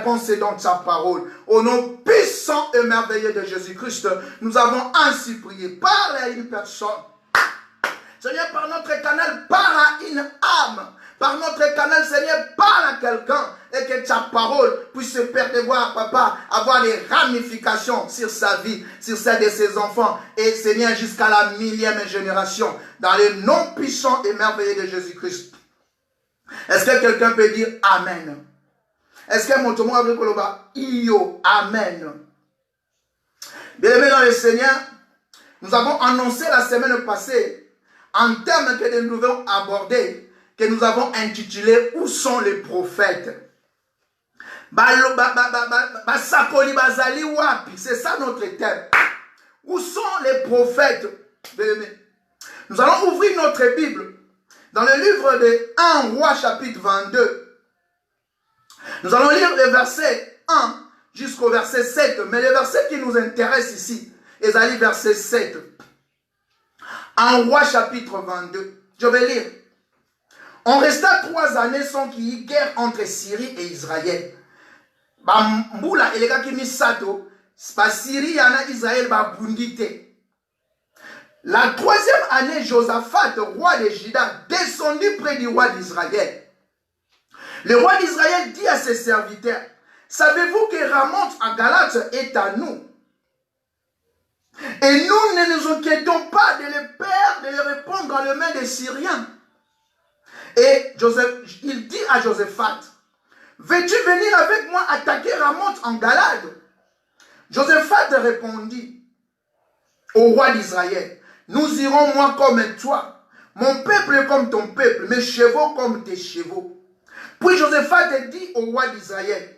réponse est dans ta parole. Au nom puissant et merveilleux de Jésus-Christ, nous avons ainsi prié. Parle à une personne. Seigneur, par notre canal, parle à une âme. Par notre canal, Seigneur, parle à quelqu'un et que ta parole puisse se percevoir, papa, avoir des ramifications sur sa vie, sur celle de ses enfants et, Seigneur, jusqu'à la 1000e génération, dans le nom puissant et merveilleux de Jésus-Christ. Est-ce que quelqu'un peut dire Amen? Est-ce que mon tomo abre koloba Iyo, Amen? Bien-aimés dans le Seigneur, nous avons annoncé la semaine passée en termes que nous devons aborder, que nous avons intitulé « Où sont les prophètes ?» C'est ça notre thème. Où sont les prophètes? Nous allons ouvrir notre Bible dans le livre de 1 Roi chapitre 22. Nous allons lire le verset 1 jusqu'au verset 7. Mais le verset qui nous intéresse ici est le verset 7. 1 Roi chapitre 22. Je vais lire. On resta 3 années sans qu'il y ait guerre entre Syrie et Israël. Bamboula elega kimi sato, Syrie yana Israël ba bundite. La 3e année, Josaphat, roi de Juda, descendit près du roi d'Israël. Le roi d'Israël dit à ses serviteurs, savez-vous que Ramoth à Galate est à nous? Et nous ne nous inquiétons pas de le perdre, de le répondre dans les mains des Syriens. Et il dit à Josaphat, veux-tu venir avec moi attaquer Ramoth en Galade? Josaphat répondit au roi d'Israël, nous irons moi comme toi, mon peuple comme ton peuple, mes chevaux comme tes chevaux. Puis Josaphat dit au roi d'Israël,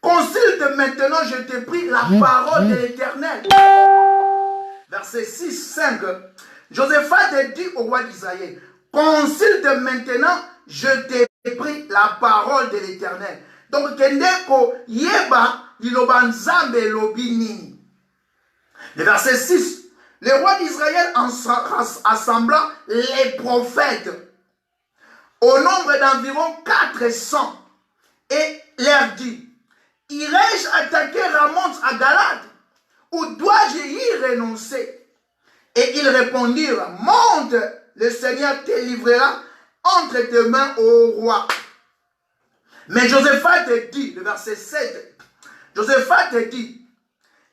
consulte maintenant, je te prie, la parole de l'Éternel. Verset 6-5, Josaphat dit au roi d'Israël, consulte maintenant, je te prie, la parole de l'Éternel. Donc, Kendeko Yeba, Lilobanzambe Lobini. Le verset 6, le roi d'Israël assembla les prophètes au nombre d'environ 400 et leur dit, irai-je attaquer Ramoth à Galade ou dois-je y renoncer? Et ils répondirent, monte, le Seigneur te livrera entre tes mains au roi. Mais Josaphat dit, le verset 7, Josaphat dit,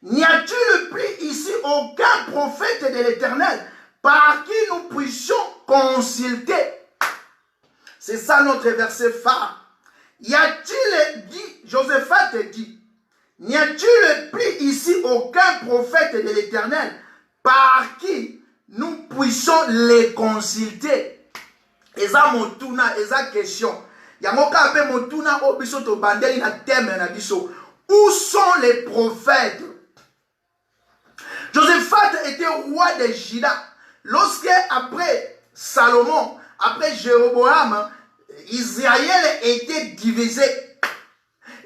n'y a-t-il plus ici aucun prophète de l'Éternel par qui nous puissions consulter? C'est ça notre verset phare. Y a-t-il, dit, Josaphat dit, n'y a-t-il plus ici aucun prophète de l'Éternel par qui nous puissions les consulter? Et ça, mon tourna, et ça, question. Où sont les prophètes? Josaphat était roi de Juda. Lorsque, après Salomon, après Jéroboam, Israël était divisé.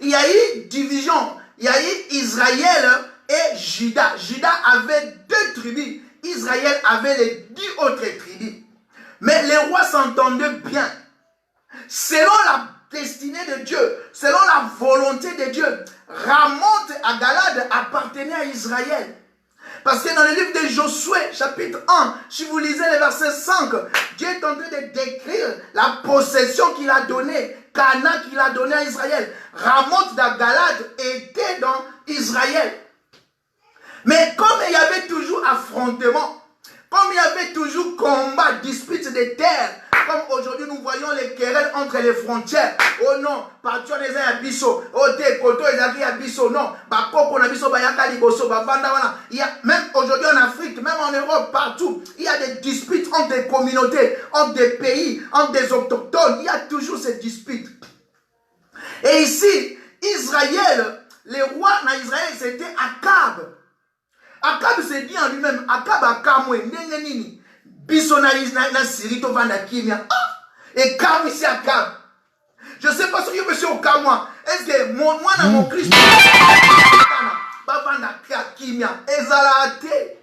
Il y a eu division. Il y a eu Israël et Juda. Juda avait 2 tribus. Israël avait les 10 autres tribus. Mais les rois s'entendaient bien. Selon la destinée de Dieu, selon la volonté de Dieu, Ramoth à Galade appartenait à Israël. Parce que dans le livre de Josué, chapitre 1, si vous lisez le verset 5, Dieu est en train de décrire la possession qu'il a donnée, Cana qu'il a donné à Israël. Ramoth d'Galade était dans Israël. Mais comme il y avait toujours affrontement, comme il y avait toujours combat, dispute des terres, comme aujourd'hui nous voyons les querelles entre les frontières. Oh non, partout on est à Bisso, oh des koto est à Bisso, non, bakoko na Bisso bayaka liboso, babanda wana. Il y a même aujourd'hui en Afrique, même en Europe, partout, il y a des disputes entre des communautés, entre des pays, entre des autochtones. Il y a toujours ces disputes. Et ici, Israël, les rois d'Israël, c'était Akab. Akab se dit en lui-même, Akab akamwe, ndenge nini, biso na Syrie to vanda kimia. Et Akab ici Akab. Je ne sais pas ce que monsieur Okamwa. Est-ce que moi dans mon Christ, ba vanda kimia, ezalate.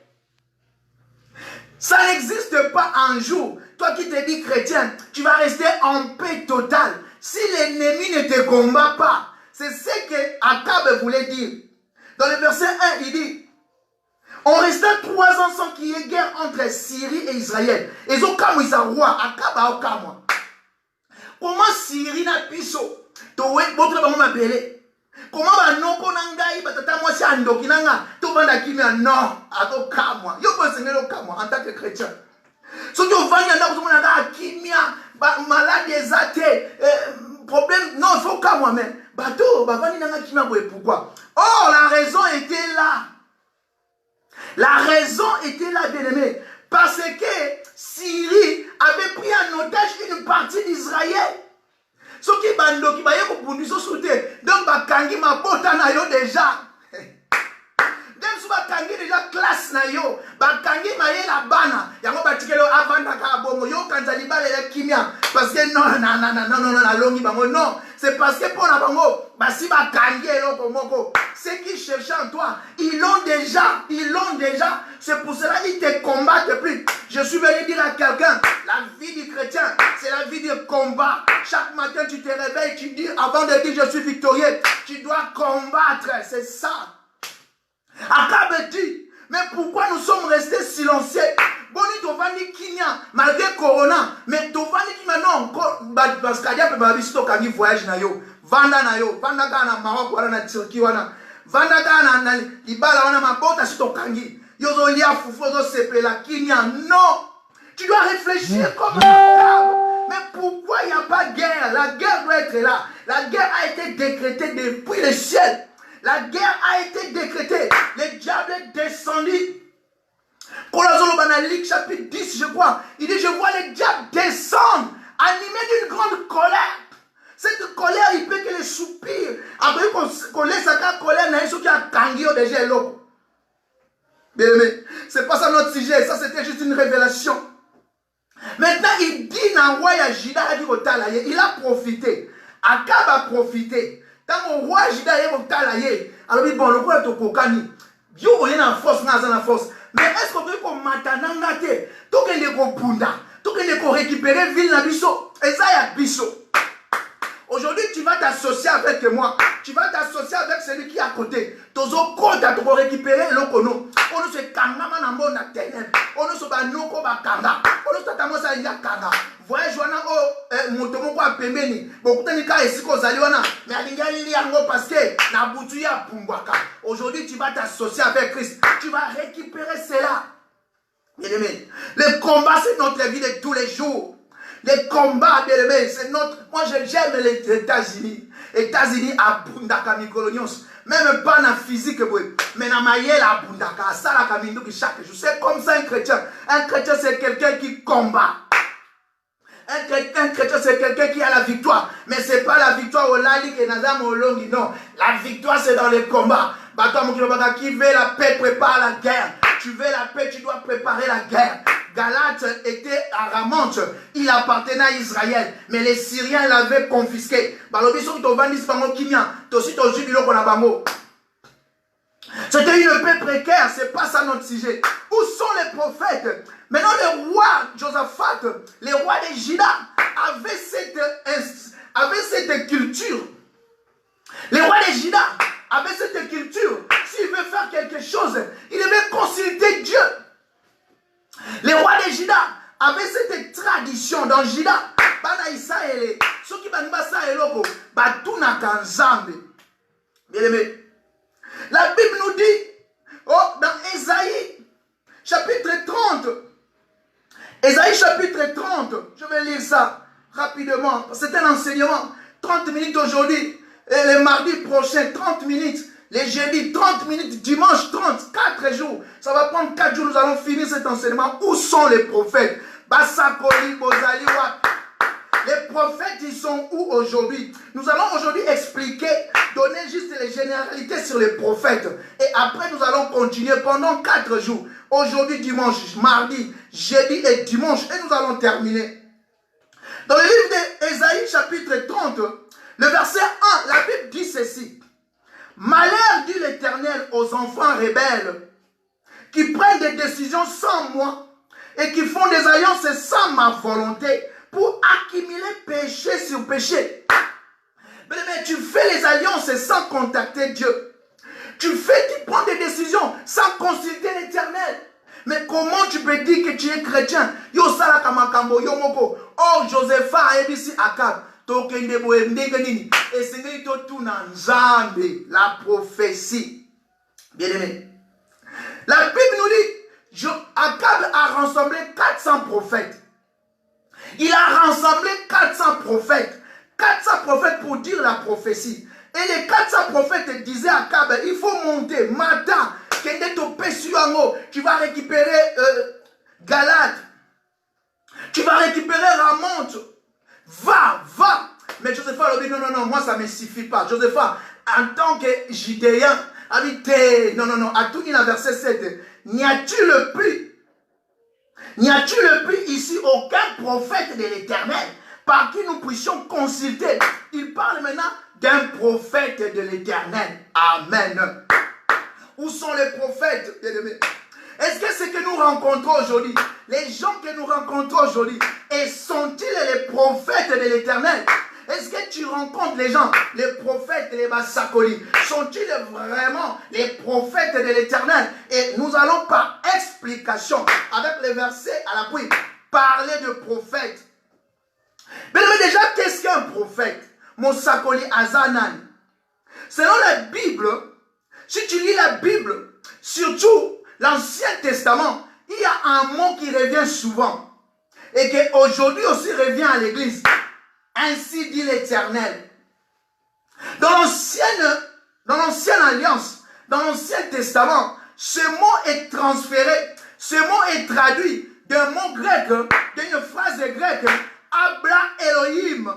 Ça n'existe pas un jour. Toi qui te dis chrétien, tu vas rester en paix totale. Si l'ennemi ne te combat pas, c'est ce que Akab voulait dire. Dans le verset 1, il dit, on resta 3 ans sans qu'il y ait guerre entre Syrie et Israël. Et ils ont comme ils ont roi, Akab a Okam. Comment Syrie n'a piso? Votre maman m'a appelé. Comment va non qu'on engaille, batata moi c'est Andoki nanga, tout le monde a qui non, à Okam. Yo peux enseigner Okam en tant que chrétien. Ce qui ont vendu à nous a kimia, malade des athées, problème, non, il faut qu'à moi-même. Bateau, bah vendu nanga kimia pourquoi? Oh, la raison était là. La raison était là, bien-aimé, parce que Syrie avait pris en otage une partie d'Israël. Ce qui bando qui va y pour sauter, donc bakangi ma bota na yo déjà. Même si bakangi déjà classe na yo, bakangi ma ye la bana, yango batikelo avant ka bongo yo kanzali bale la kimia, parce que non la longi bango non, c'est parce que pour la bango, si bakangi eloko moko, ceux qui cherchent en toi, ils l'ont déjà, c'est pour cela qu'ils te combattent plus. Je suis venu dire à quelqu'un, la vie du chrétien, c'est la vie de combat. Chaque matin tu te réveilles, tu dis, avant de dire je suis victorieux, tu dois combattre, c'est ça. Akab dit, mais pourquoi nous sommes restés silencieux? Boni tovandi kinya, malgré Corona, mais tovandi ki maintenant encore, parce qu'il y a un peu de voyage na yo, vanda na yo, vanda na Maroc, wala na Turquie, wala, vanda na Libala, wana mabota si tokangi, yozo lia fufu, yozo sepela kinya, non! Tu dois réfléchir comme Akab. Mais pourquoi il n'y a pas de guerre? La guerre doit être là. La guerre a été décrétée depuis le ciel. La guerre a été décrétée. Le diable est descendu. Luc chapitre 10, je crois. Il dit, je vois le diable descendre, animé d'une grande colère. Cette colère, il peut que les soupirs. Après qu'on laisse sa colère, il y a qui a tangué déjà l'eau. Bien aimé, c'est pas ça notre sujet. Ça, c'était juste une révélation. Maintenant, il dit dans le roi Jida, il a profité. Akab a profité. Quand le roi Jida a dit, alors bon, le roi est au Kokani. Dieu est en force, en force. Mais est-ce qu'on peut qu'on m'attende? Tout que les compunda, tout que les récupérer ville na biso, et ça y a biso. Aujourd'hui, tu vas t'associer avec moi. Tu vas t'associer avec celui qui est à côté. Tozo kota to récupérer l'okono. On se kangama na mbona ténèbres. On se banoko bakanga. On se tatamo sa ya kanga. Voyage wana o motomo kwa pembeni. Bokutani ka esiko zali wana. Mais alinga li yango parce que na butu ya pumbwaka. Aujourd'hui, tu vas t'associer avec Christ. Tu vas récupérer cela. Bien-aimé, le combat c'est notre vie de tous les jours. Les combats, bien aimé, c'est notre... Moi, j'aime les États-Unis. États-Unis à Bundaka Mikolonios. Même pas dans la physique, mais dans la maille à Bundaka. Ça, la camino qui chaque jour. C'est comme ça un chrétien. Un chrétien, c'est quelqu'un qui combat. Un chrétien, c'est quelqu'un qui a la victoire. Mais ce n'est pas la victoire au Lali et Nazam au Longi. Non. La victoire, c'est dans les combats. Qui veut la paix, prépare la guerre. Tu veux la paix, tu dois préparer la guerre. Galate était à Ramonte, il appartenait à Israël, mais les Syriens l'avaient confisqué. C'était une paix précaire, c'est pas ça notre sujet. Où sont les prophètes? Maintenant le roi Josaphat, le roi de Juda, avait cette culture. Le roi de Juda avait cette culture. S'il veut faire quelque chose, il devait consulter Dieu. Les rois de Juda avaient cette tradition dans Juda. Bien aimé, la Bible nous dit, dans Ésaïe, chapitre 30, Ésaïe chapitre 30, je vais lire ça rapidement, c'est un enseignement, 30 minutes aujourd'hui, et le mardi prochain, 30 minutes. Les jeudis, 30 minutes, dimanche 30, 4 jours. Ça va prendre 4 jours, nous allons finir cet enseignement. Où sont les prophètes? Basakoli, Bozaliwa. Les prophètes, ils sont où aujourd'hui? Nous allons aujourd'hui expliquer, donner juste les généralités sur les prophètes. Et après, nous allons continuer pendant 4 jours. Aujourd'hui, dimanche, mardi, jeudi et dimanche. Et nous allons terminer. Dans le livre d'Ésaïe, chapitre 30, le verset 1, la Bible dit ceci. Malheur, dit l'Éternel, aux enfants rebelles qui prennent des décisions sans moi et qui font des alliances sans ma volonté pour accumuler péché sur péché. Mais tu fais les alliances sans contacter Dieu. Tu prends des décisions sans consulter l'Éternel. Mais comment tu peux dire que tu es chrétien? Yo sala kamakambo yo moko. Oh Josepha a ebisi Akab. Tokende boye ndenge nini. Et c'est to tuna nzambe, la prophétie. Bien aimé. La Bible nous dit Akab a rassemblé 400 prophètes. Il a rassemblé 400 prophètes. 400 prophètes pour dire la prophétie. Et les 400 prophètes disaient à Akab, il faut monter, matin, tu vas récupérer Galade, tu vas récupérer Ramonte, va. Mais Josepha a dit, non, moi ça ne me suffit pas. Josepha, en tant que Judéen, a dit, non, à tout il a verset 7, n'y a-t-il le plus ici aucun prophète de l'Éternel par qui nous puissions consulter? Il parle maintenant d'un prophète de l'Éternel. Amen. Où sont les prophètes, bien-aimés? Est-ce que ce que nous rencontrons aujourd'hui, les gens que nous rencontrons aujourd'hui, sont-ils les prophètes de l'Éternel? Est-ce que tu rencontres les gens, les prophètes, les Bassakoli? Sont-ils vraiment les prophètes de l'Éternel? Et nous allons par explication, avec les versets à l'appui, parler de prophètes. Mais déjà, qu'est-ce qu'un prophète? Mosakoli Azanan. Selon la Bible, si tu lis la Bible, surtout l'Ancien Testament, il y a un mot qui revient souvent et qui aujourd'hui aussi revient à l'Église. Ainsi dit l'Éternel. Dans l'ancienne alliance, dans l'Ancien Testament, ce mot est transféré, ce mot est traduit d'un mot grec, d'une phrase grecque, Abla Elohim.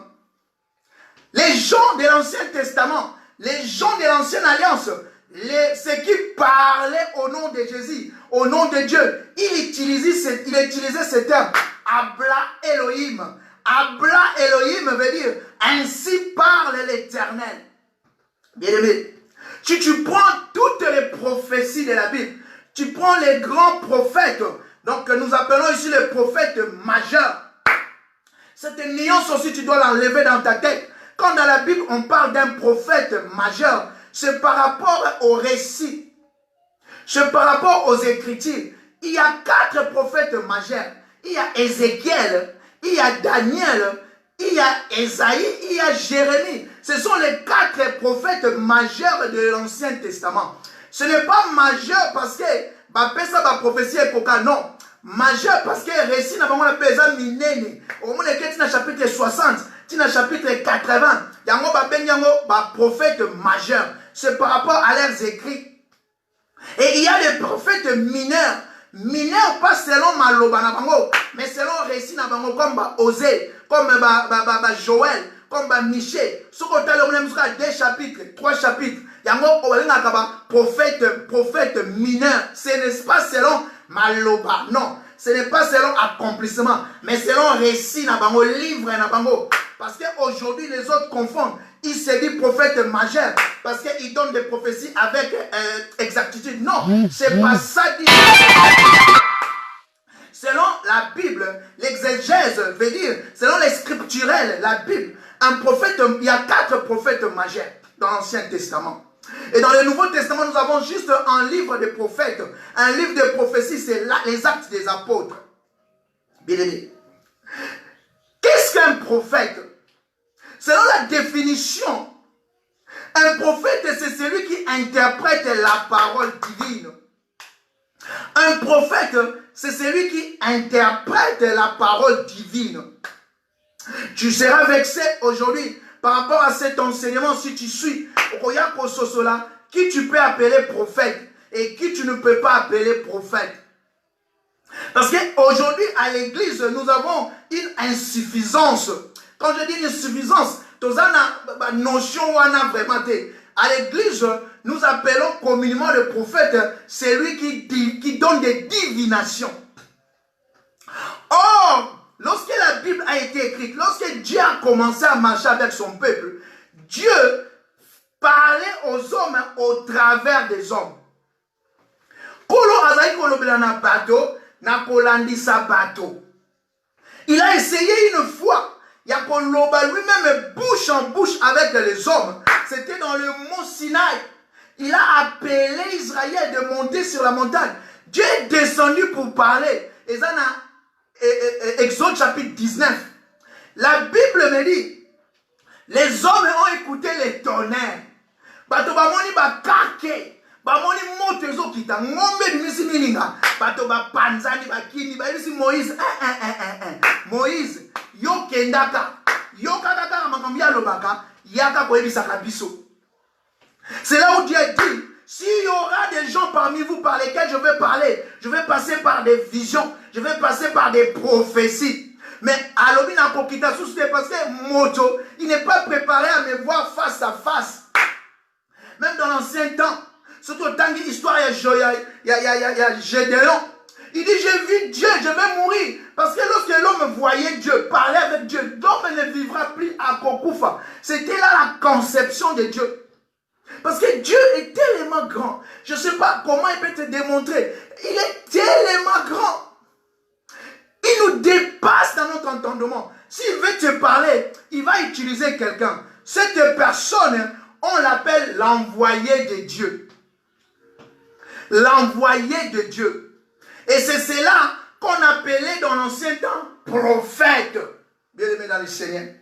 Les gens de l'Ancien Testament, les gens de l'Ancienne Alliance, ceux qui parlaient au nom de Jésus, au nom de Dieu, il utilisait ce terme, Abla Elohim. Abla Elohim veut dire, ainsi parle l'Éternel. Bien-aimé, si tu prends toutes les prophéties de la Bible, tu prends les grands prophètes, donc que nous appelons ici les prophètes majeurs. Cette nuance aussi, tu dois l'enlever dans ta tête. Quand dans la Bible, on parle d'un prophète majeur, c'est par rapport au récit. C'est par rapport aux Écritures. Il y a 4 prophètes majeurs. Il y a Ézéchiel, il y a Daniel, il y a Ésaïe, il y a Jérémie. Ce sont les 4 prophètes majeurs de l'Ancien Testament. Ce n'est pas majeur parce que ça va prophétie et coca, non. Majeur parce que le récit n'a pas moins pesant minene. Au moins, il y a chapitre 60, il y a chapitre 80. Il y a un prophète majeur. C'est par rapport à leurs écrits. Et il y a des prophètes mineurs. Mineurs pas selon Maloba Nabango, mais selon récit Nabango, comme Osée, comme Joël, comme Michel. Ce qu'on a le 2 chapitres, 3 chapitres. Il y a un prophète mineur. Ce n'est pas selon Maloba, non. Ce n'est pas selon accomplissement, mais selon récit Nabango, livre Nabango. Parce qu'aujourd'hui, les autres confondent. Il se dit prophète majeur parce qu'il donne des prophéties avec exactitude. Non, c'est pas ça. Selon la Bible, l'exégèse veut dire, selon les scripturels, la Bible, un prophète, il y a 4 prophètes majeurs dans l'Ancien Testament. Et dans le Nouveau Testament, nous avons juste un livre de prophètes. Un livre de prophéties, c'est les actes des apôtres. Bien aimé. Qu'est-ce qu'un prophète? Selon la définition, un prophète, c'est celui qui interprète la parole divine. Un prophète, c'est celui qui interprète la parole divine. Tu seras vexé aujourd'hui par rapport à cet enseignement si tu suis qui tu peux appeler prophète et qui tu ne peux pas appeler prophète. Parce qu'aujourd'hui, à l'église, nous avons une insuffisance. Quand je dis insuffisance, tu as une notion vraiment. À l'église, nous appelons communément le prophète celui qui donne des divinations. Or, lorsque la Bible a été écrite, lorsque Dieu a commencé à marcher avec son peuple, Dieu parlait aux hommes au travers des hommes. Il a essayé une fois. Yakoloba lui-même bouche en bouche avec les hommes. C'était dans le mont Sinaï. Il a appelé Israël de monter sur la montagne. Dieu est descendu pour parler. Et ça, Exode chapitre 19. La Bible me dit, les hommes ont écouté les tonnerres. Bato bamoni bakake, bamoni motezo kita, ngombe bimisi milinga. Bato ba panzani bakini, bimisi Moïse. Moïse, yo kendaka, yo kakaka makambi lobaka, yaka koyebisa kabiso. C'est là où Dieu dit, s'il y aura des gens parmi vous par lesquels je vais parler, je vais passer par des visions, je vais passer par des prophéties. Mais Alobina Kokita Souste, parce que Moto, il n'est pas préparé à me voir face à face. Même dans l'ancien temps, surtout tant que l'histoire, il y a Gédéon. Il dit, j'ai vu Dieu, je vais mourir. Parce que lorsque l'homme voyait Dieu, parlait avec Dieu, l'homme ne vivra plus à Kokoufa. C'était là la conception de Dieu. Parce que Dieu est tellement grand. Je ne sais pas comment il peut te démontrer. Il est tellement grand. Il nous dépasse dans notre entendement. S'il veut te parler, il va utiliser quelqu'un. Cette personne, on l'appelle l'envoyé de Dieu. L'envoyé de Dieu. Et c'est cela qu'on appelait dans l'ancien temps prophète. Bien aimé dans le Seigneur.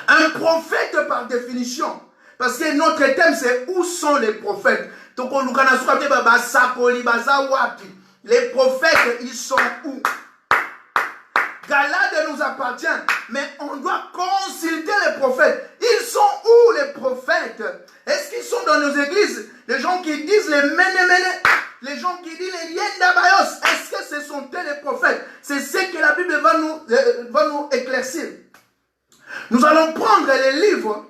Un prophète par définition. Parce que notre thème c'est où sont les prophètes. Les prophètes, ils sont où? Galade nous appartient, mais on doit consulter les prophètes. Ils sont où les prophètes? Est-ce qu'ils sont dans nos églises? Les gens qui disent les mene, les gens qui disent les yenda bayos, est-ce que ce sont les prophètes? C'est ce que la Bible va nous éclaircir. Nous allons prendre les livres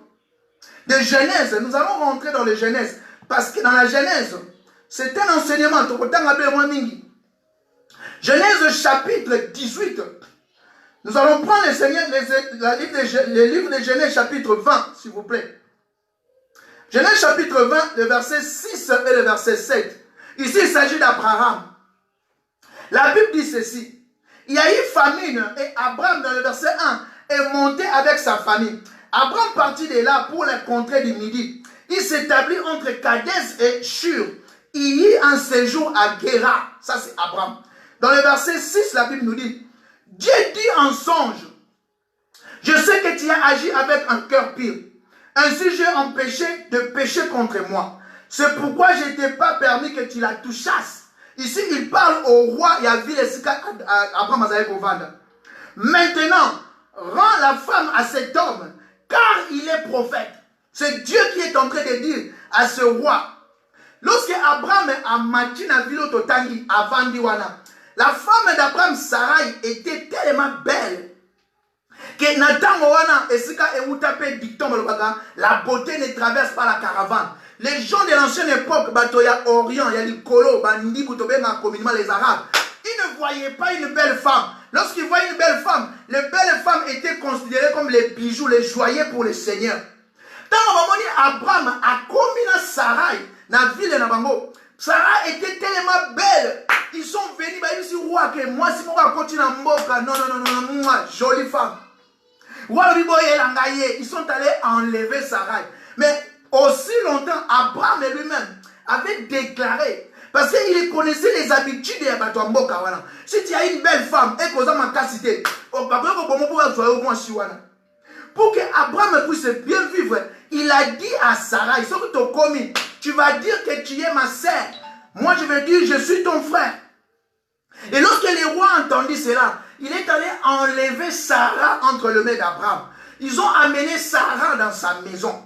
de Genèse, nous allons rentrer dans les Genèse, parce que dans la Genèse, c'est un enseignement. Genèse chapitre 18. Nous allons prendre les livres de Genèse chapitre 20, s'il vous plaît. Genèse chapitre 20, le verset 6 et le verset 7. Ici, il s'agit d'Abraham. La Bible dit ceci. Il y a eu famine et Abraham, dans le verset 1, est monté avec sa famille. Abraham partit de là pour les contrées du Midi. Il s'établit entre Kadès et Shur. Il y eut un séjour à Guéra. Ça, c'est Abraham. Dans le verset 6, la Bible nous dit, Dieu dit en songe, je sais que tu as agi avec un cœur pire. Ainsi, j'ai empêché de pécher contre moi. C'est pourquoi je ne t'ai pas permis que tu la touchasses. Ici, il parle au roi Yavil et Abraham Azaïkovanda. Maintenant, rends la femme à cet homme, car il est prophète. C'est Dieu qui est en train de dire à ce roi. Lorsque Abraham a Matina Vilo Totangi à Vandiwana, la femme d'Abraham, Sarai, était tellement belle que Nathan Moana et Sika et Outape dicton la beauté ne traverse pas la caravane. Les gens de l'ancienne époque, Batoya Orient, il y a les Kolo, Bandi, Boutobenga, communément les Arabes, ils ne voyaient pas une belle femme. Lorsqu'ils voyaient une belle femme, les belles femmes étaient considérées comme les bijoux, les joyaux pour le Seigneur. Tant Abraham a commis Sarai, dans la ville de Nabango. Sarah était tellement belle. Ils sont venus, ils disent, roi, que moi, si moi, je continue à Mboka, non, jolie femme. Ils sont allés enlever Sarai. Mais aussi longtemps, Abraham lui-même avait déclaré, parce qu'il connaissait les habitudes de Mboka. Si tu as une belle femme, et que tu as ma capacité, pour que Abraham puisse bien vivre, il a dit à Sarah, tu vas dire que tu es ma sœur. Moi, je vais dire, je suis ton frère. Et lorsque les rois entendu cela, il est allé enlever Sarah entre les mains d'Abraham. Ils ont amené Sarah dans sa maison.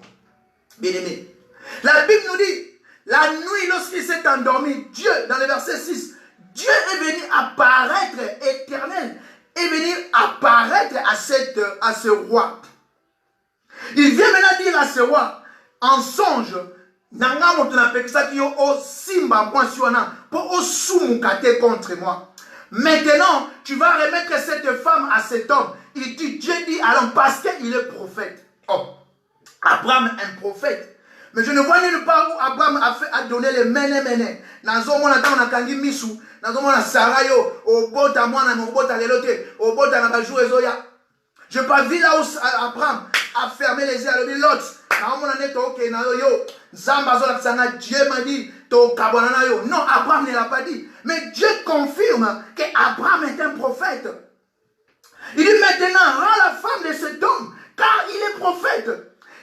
Bien aimé. La Bible nous dit, la nuit, lorsqu'il s'est endormi, Dieu, dans le verset 6, Dieu est venu apparaître, éternel, est venu apparaître à ce roi. Il vient maintenant dire à ce roi, en songe, contre moi. Maintenant, tu vas remettre cette femme à cet homme. Il dit, Dieu dit alors parce qu'il est prophète. Oh, Abraham un prophète. Mais je ne vois nulle part où Abraham a donné les mene. Nazomona na kangi misu, nazomona Sarayo, au bota mwana, au bota lelote, au bota na bajou ezoya. Je n'ai pas vu là où Abraham a fermé les yeux à l'autre. Dieu m'a dit, non, Abraham ne l'a pas dit. Mais Dieu confirme qu'Abraham est un prophète. Il dit maintenant, rends la femme de cet homme, car il est prophète.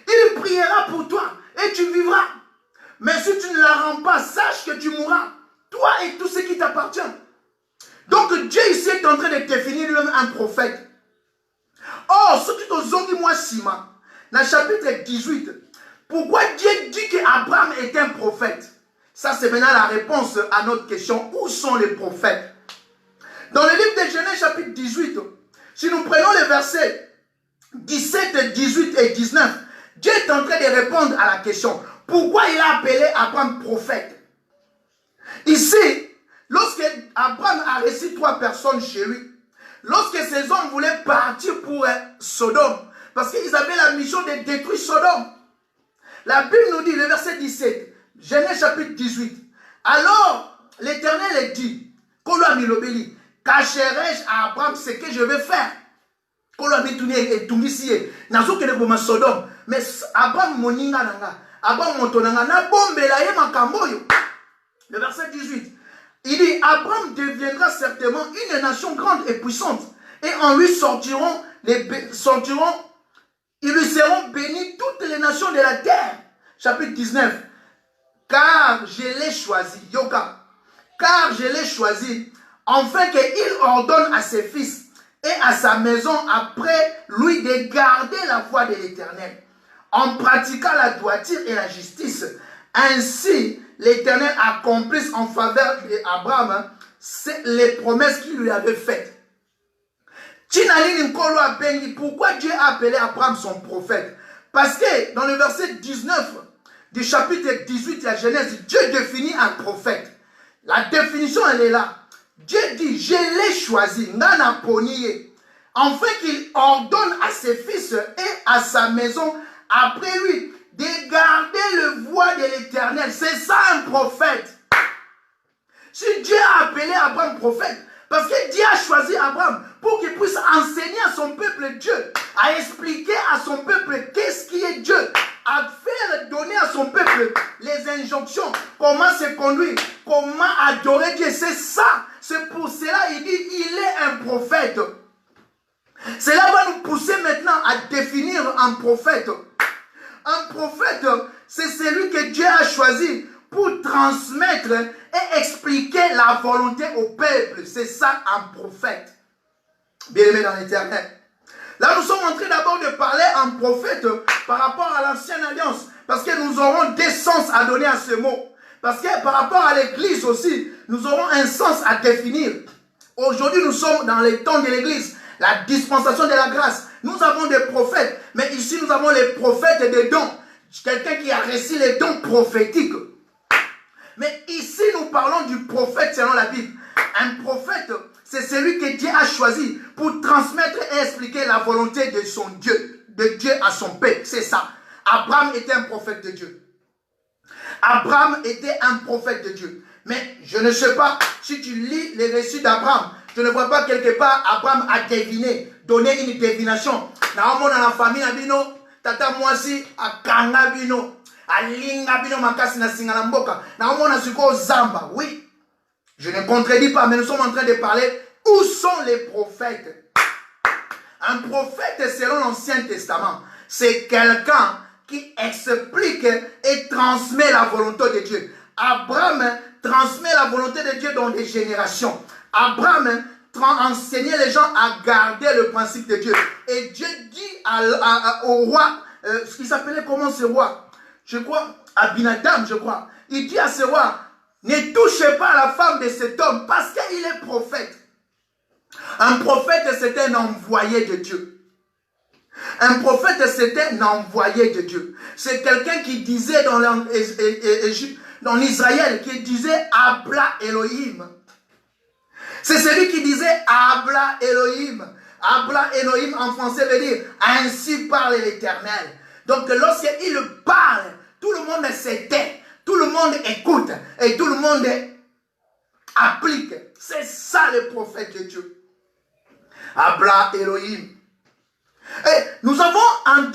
Il priera pour toi et tu vivras. Mais si tu ne la rends pas, sache que tu mourras. Toi et tout ce qui t'appartient. Donc Dieu ici est en train de définir lui-même un prophète. Or, ce qui te dit moi, Sima, dans le chapitre 18, pourquoi Dieu dit qu'Abraham est un prophète? Ça, c'est maintenant la réponse à notre question. Où sont les prophètes? Dans le livre de Genèse, chapitre 18, si nous prenons les versets 17, 18 et 19, Dieu est en train de répondre à la question. Pourquoi il a appelé Abraham prophète? Ici, lorsque Abraham a reçu 3 personnes chez lui, lorsque ces hommes voulaient partir pour Sodome, parce qu'ils avaient la mission de détruire Sodome, la Bible nous dit, le verset 17, Genèse chapitre 18, alors l'Éternel dit, cacherai-je à Abraham ce que je vais faire? Mais Abraham moninga nanga, Abraham montonanga na bombela ye makamboyo. Le verset 18, il dit, Abraham deviendra certainement une nation grande et puissante, et en lui ils lui seront bénis toutes les nations de la terre. Chapitre 19, car je l'ai choisi, Yoka, car je l'ai choisi, afin qu'il ordonne à ses fils et à sa maison après lui de garder la voie de l'Éternel, en pratiquant la droiture et la justice. Ainsi, l'Éternel accomplisse en faveur d'Abraham les promesses qu'il lui avait faites. Pourquoi Dieu a appelé Abraham son prophète? Parce que dans le verset 19 du chapitre 18 de la Genèse, Dieu définit un prophète. La définition, elle est là. Dieu dit, je l'ai choisi, Nana Poniye, afin qu'il ordonne à ses fils et à sa maison, après lui, de garder le voie de l'Éternel. C'est ça un prophète. Si Dieu a appelé Abraham prophète, parce que Dieu a choisi Abraham pour qu'il puisse enseigner à son peuple Dieu, à expliquer à son peuple qu'est-ce qui est Dieu, à faire donner à son peuple les injonctions, comment se conduire, comment adorer Dieu. C'est ça. C'est pour cela il dit il est un prophète. Cela va nous pousser maintenant à définir un prophète. Un prophète, c'est celui que Dieu a choisi pour transmettre et expliquer la volonté au peuple. C'est ça un prophète. Bien-aimé dans l'Éternel. Là, nous sommes en train d'abord de parler en prophète par rapport à l'ancienne alliance. Parce que nous aurons des sens à donner à ce mot. Parce que par rapport à l'église aussi, nous aurons un sens à définir. Aujourd'hui, nous sommes dans les temps de l'église. La dispensation de la grâce. Nous avons des prophètes. Mais ici, nous avons les prophètes des dons. Quelqu'un qui a reçu les dons prophétiques. Mais ici, nous parlons du prophète selon la Bible. Un prophète, c'est celui que Dieu a choisi pour transmettre et expliquer la volonté de son Dieu, de Dieu à son peuple. C'est ça. Abraham était un prophète de Dieu. Abraham était un prophète de Dieu. Mais je ne sais pas, si tu lis les récits d'Abraham, je ne vois pas quelque part Abraham a deviné, donné une divination. Dans la famille, tata mwasi akanga bino, alinga bino makasi na singa na mboka. Na siko zamba. Oui, je ne contredis pas, mais nous sommes en train de parler où sont les prophètes. Un prophète selon l'Ancien Testament, c'est quelqu'un qui explique et transmet la volonté de Dieu. Abraham transmet la volonté de Dieu dans des générations. Abraham enseignait les gens à garder le principe de Dieu. Et Dieu dit au roi, ce qui s'appelait comment ce roi? Je crois, Abinadab, je crois. Il dit à ce roi, ne touchez pas la femme de cet homme parce qu'il est prophète. Un prophète, c'est un envoyé de Dieu. Un prophète, c'est un envoyé de Dieu. C'est quelqu'un qui disait dans Israël, qui disait Abla Elohim. C'est celui qui disait Abla Elohim. Abla Elohim en français veut dire ainsi parle l'Éternel. Donc lorsqu'il parle, tout le monde se tait, tout le monde écoute et tout le monde applique. C'est ça le prophète de Dieu. Abla Elohim. Et nous avons une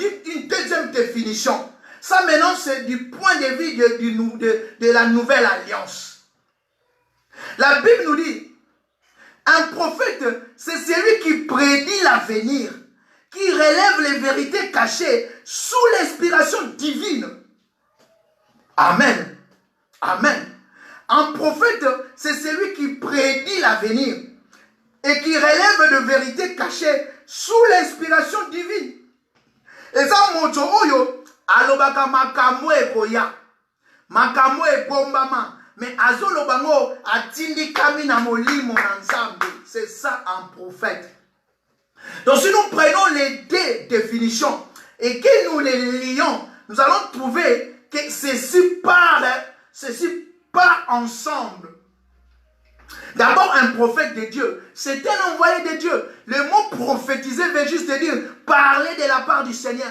deuxième définition. Ça maintenant c'est du point de vue de la nouvelle alliance. La Bible nous dit, un prophète, c'est celui qui prédit l'avenir, qui relève les vérités cachées sous l'inspiration divine. Amen. Amen. Un prophète, c'est celui qui prédit l'avenir et qui relève de vérités cachées sous l'inspiration divine. Et ça, moto oyo, alobaka makambo ekoya, makambo ebombama, mais azolobango atindi kami na molimo na nzambe. C'est ça un prophète. Donc si nous prenons les deux définitions et que nous les lions, nous allons trouver que ceci part ensemble. D'abord, un prophète de Dieu, c'est un envoyé de Dieu. Le mot prophétiser veut juste dire parler de la part du Seigneur.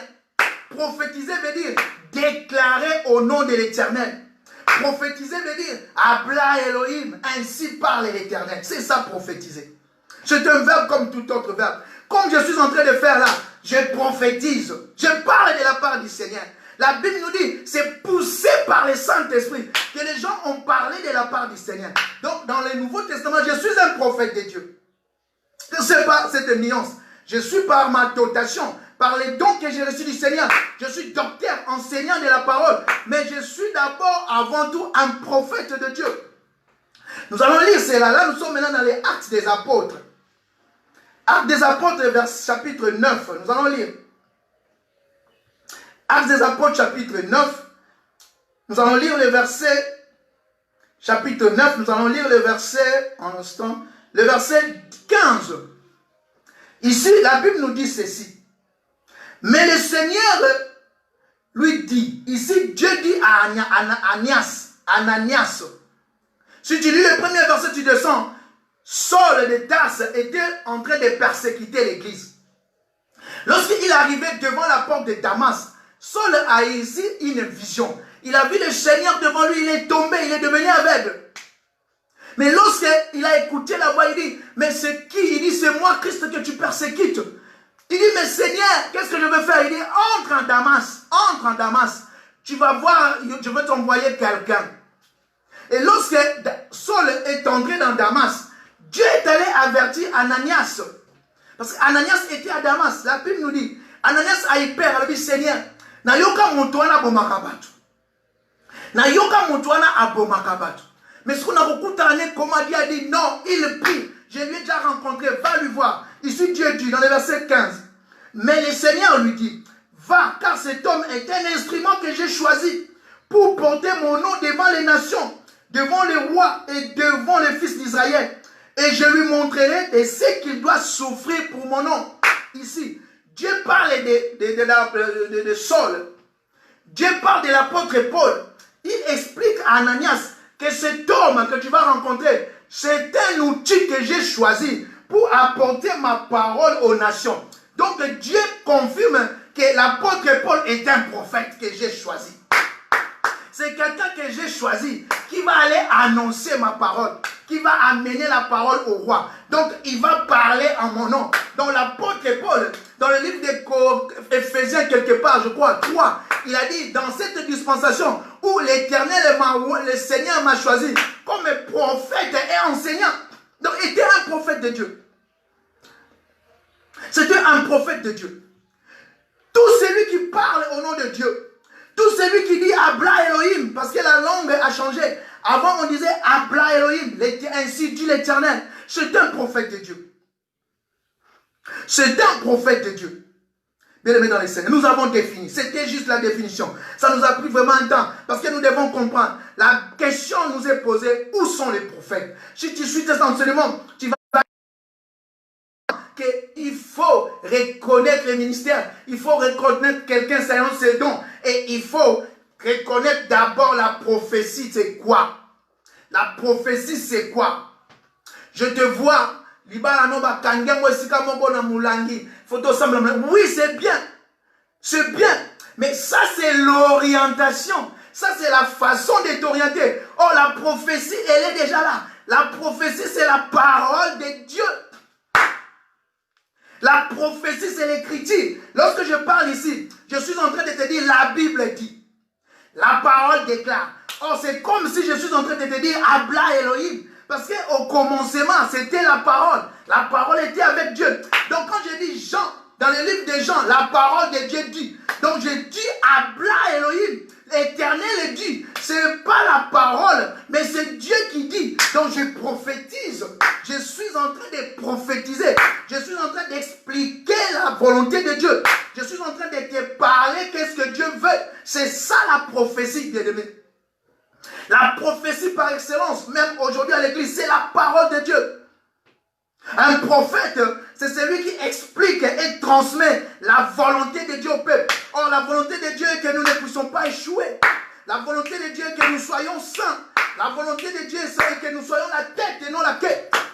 Prophétiser veut dire déclarer au nom de l'Éternel. Prophétiser veut dire Abla Elohim, ainsi parle l'Éternel. C'est ça prophétiser. C'est un verbe comme tout autre verbe. Comme je suis en train de faire là, je prophétise. Je parle de la part du Seigneur. La Bible nous dit, c'est poussé par le Saint-Esprit que les gens ont parlé de la part du Seigneur. Donc, dans le Nouveau Testament, je suis un prophète de Dieu. Ce n'est pas cette nuance. Je suis par ma dotation, par les dons que j'ai reçus du Seigneur. Je suis docteur, enseignant de la parole. Mais je suis d'abord, avant tout, un prophète de Dieu. Nous allons lire cela. Là, nous sommes maintenant dans les Actes des Apôtres. Actes des Apôtres, chapitre 9. Nous allons lire. Actes des Apôtres, chapitre 9. Nous allons lire le verset, chapitre 9, nous allons lire le verset, en instant, le verset 15. Ici, la Bible nous dit ceci. Mais le Seigneur lui dit, ici, Dieu dit à Ananias. Si tu lis le premier verset, tu descends. Saul de Tarse était en train de persécuter l'église. Lorsqu'il arrivait devant la porte de Damas, Saul a ici une vision. Il a vu le Seigneur devant lui, il est tombé, il est devenu aveugle. Mais lorsqu'il a écouté la voix, il dit, mais c'est qui? Il dit, c'est moi, Christ, que tu persécutes. Il dit, mais Seigneur, qu'est-ce que je veux faire? Il dit, entre en Damas. Tu vas voir, je veux t'envoyer quelqu'un. Et lorsque Saul est entré dans Damas, Dieu est allé avertir Ananias. Parce qu'Ananias était à Damas. La Bible nous dit, Ananias a eu peur, il a dit, Seigneur, nayoka mutuana bomakabatu. Nayoka mutuana abomakabatu. Mais ce qu'on a beaucoup tanné, comme Dieu a dit, non, il prie. Je lui ai déjà rencontré, va lui voir. Ici Dieu dit, dans le verset 15, mais le Seigneur lui dit, va, car cet homme est un instrument que j'ai choisi pour porter mon nom devant les nations, devant les rois et devant les fils d'Israël. Et je lui montrerai de ce qu'il doit souffrir pour mon nom. Ici, Dieu parle de Saul. Dieu parle de l'apôtre Paul. Il explique à Ananias que cet homme que tu vas rencontrer, c'est un outil que j'ai choisi pour apporter ma parole aux nations. Donc Dieu confirme que l'apôtre Paul est un prophète que j'ai choisi. C'est quelqu'un que j'ai choisi qui va aller annoncer ma parole, qui va amener la parole au roi. Donc, il va parler en mon nom. Donc, l'apôtre Paul, dans le livre d'Éphésiens, quelque part, je crois, 3, il a dit, dans cette dispensation où l'Éternel, le Seigneur m'a choisi comme prophète et enseignant. Donc, il était un prophète de Dieu. C'était un prophète de Dieu. Tout celui qui parle au nom de Dieu, tout celui qui dit Abla Elohim, parce que la langue a changé. Avant, on disait Abla Elohim, ainsi dit l'Éternel. C'est un prophète de Dieu. C'est un prophète de Dieu. Bien aimé dans les Seigneurs, nous avons défini. C'était juste la définition. Ça nous a pris vraiment un temps. Parce que nous devons comprendre. La question nous est posée, où sont les prophètes? Si tu suis tes enseignements, tu vas qu'il faut reconnaître les ministères, il faut reconnaître quelqu'un selon ses dons, et il faut reconnaître d'abord la prophétie, c'est quoi? La prophétie, c'est quoi? Je te vois, oui, c'est bien, mais ça c'est l'orientation, ça c'est la façon de t'orienter. Oh, la prophétie, elle est déjà là. La prophétie, c'est la parole de Dieu. La prophétie, c'est l'écriture. Lorsque je parle ici, je suis en train de te dire, la Bible dit. La parole déclare. Or, c'est comme si je suis en train de te dire, Habla Elohim. Parce qu'au commencement, c'était la parole. La parole était avec Dieu. Donc, quand je dis Jean, dans le livre de Jean, la parole de Dieu dit. Donc, je dis Habla Elohim. L'Éternel dit. Ce n'est pas la parole, mais c'est Dieu qui dit. Donc, je prophétise. Je suis en train de prophétiser. Je suis en train d'expliquer la volonté de Dieu. Je suis en train de te parler qu'est-ce que Dieu veut. C'est ça la prophétie, bien-aimé. La prophétie par excellence, même aujourd'hui à l'église, c'est la parole de Dieu. Un prophète, c'est celui qui explique et transmet la volonté de Dieu au peuple. Or, la volonté de Dieu est que nous ne puissions pas échouer. La volonté de Dieu est que nous soyons saints. La volonté de Dieu est que nous soyons la tête et non la queue.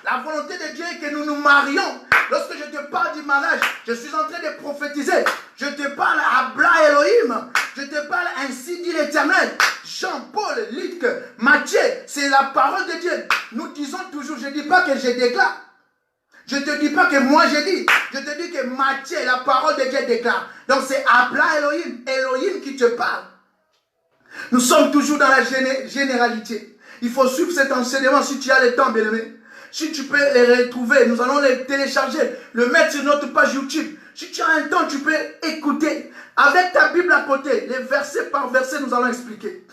La volonté de Dieu est que nous nous marions. Lorsque je te parle du mariage, je suis en train de prophétiser. Je te parle à Habla Elohim. Je te parle ainsi dit l'Éternel. Jean-Paul, Luc, Matthieu, c'est la parole de Dieu. Nous disons toujours, je ne dis pas que je déclare. Je ne te dis pas que moi je dis. Je te dis que Matthieu, la parole de Dieu déclare. Donc c'est Habla Elohim, Elohim qui te parle. Nous sommes toujours dans la généralité. Il faut suivre cet enseignement si tu as le temps, bien-aimé. Si tu peux les retrouver, nous allons les télécharger, le mettre sur notre page YouTube. Si tu as un temps, tu peux écouter. Avec ta Bible à côté, les versets par verset, nous allons expliquer.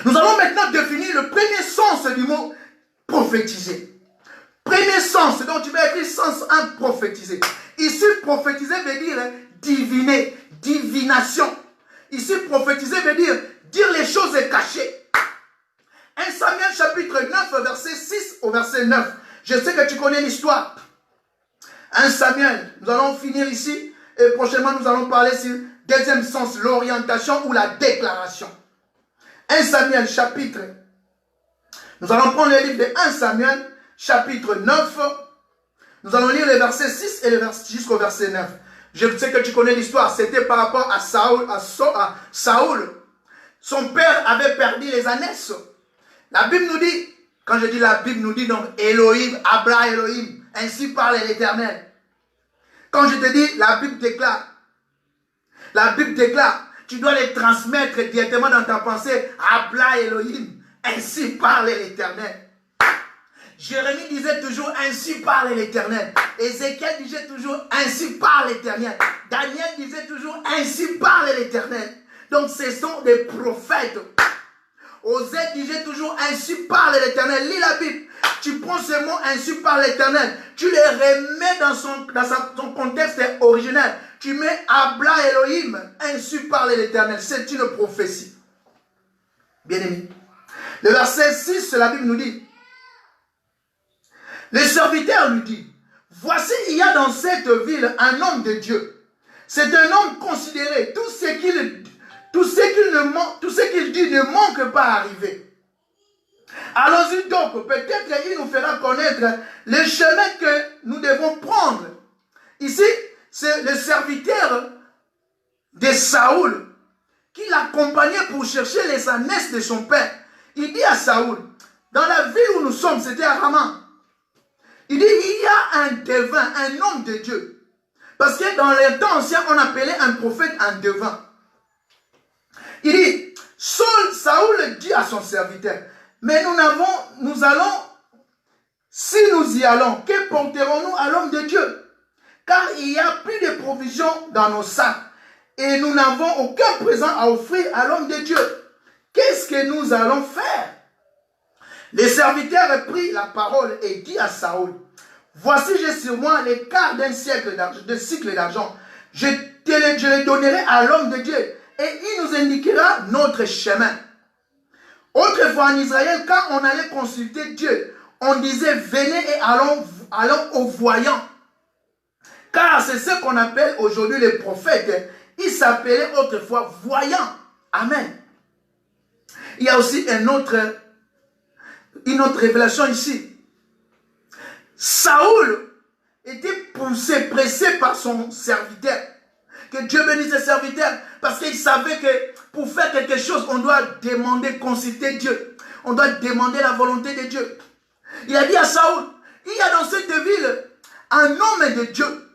Nous allons maintenant définir le premier sens du mot prophétiser. Premier sens, donc tu vas écrire sens 1, prophétiser. Ici, prophétiser veut dire diviner, divination. Ici, prophétiser veut dire les choses cachées. 1 Samuel chapitre 9, verset 6 au verset 9. Je sais que tu connais l'histoire. 1 Samuel, nous allons finir ici. Et prochainement, nous allons parler sur deuxième sens, l'orientation ou la déclaration. 1 Samuel chapitre. Nous allons prendre le livre de 1 Samuel chapitre 9. Nous allons lire les versets 6 et jusqu'au verset 9. Je sais que tu connais l'histoire. C'était par rapport à Saoul. Son père avait perdu les ânesses. La Bible nous dit, quand je dis la Bible nous dit donc Elohim, Habla Elohim, ainsi parle l'Éternel. Quand je te dis, la Bible déclare, tu dois les transmettre directement dans ta pensée, Habla Elohim, ainsi parle l'Éternel. Jérémie disait toujours, ainsi parle l'Éternel. Ézéchiel disait toujours, ainsi parle l'Éternel. Daniel disait toujours, ainsi parle l'Éternel. Donc ce sont des prophètes. Osée disait toujours, ainsi parle l'Éternel. Lis la Bible. Tu prends ce mot, ainsi parle l'Éternel. Tu les remets dans son contexte originel. Tu mets Habla Elohim, ainsi parle l'Éternel. C'est une prophétie. Bien aimé. Le verset 6, la Bible nous dit, le serviteur lui dit, voici, il y a dans cette ville un homme de Dieu. C'est un homme considéré. Tout ce qu'il dit ne manque pas à arriver. Allons-y donc, peut-être il nous fera connaître le chemin que nous devons prendre. Ici, c'est le serviteur de Saoul qui l'accompagnait pour chercher les ânesses de son père. Il dit à Saoul, dans la ville où nous sommes, c'était à Rama, il dit, il y a un devin, un homme de Dieu. Parce que dans les temps anciens, on appelait un prophète un devin. Il dit, Saoul dit à son serviteur, mais nous allons, si nous y allons, que porterons-nous à l'homme de Dieu? Car il n'y a plus de provisions dans nos sacs et nous n'avons aucun présent à offrir à l'homme de Dieu. Qu'est-ce que nous allons faire? Le serviteur prit la parole et dit à Saoul, voici j'ai sur moi les quarts d'un cycle d'argent. Je le donnerai à l'homme de Dieu et il nous indiquera notre chemin. Autrefois en Israël, quand on allait consulter Dieu, on disait venez et allons au voyant. Car c'est ce qu'on appelle aujourd'hui les prophètes. Ils s'appelaient autrefois voyants. Amen. Il y a aussi une autre révélation ici. Saoul était poussé, pressé par son serviteur. Que Dieu bénisse ses serviteurs. Parce qu'il savait que pour faire quelque chose, on doit demander, consulter Dieu. On doit demander la volonté de Dieu. Il a dit à Saoul, il y a dans cette ville un homme de Dieu.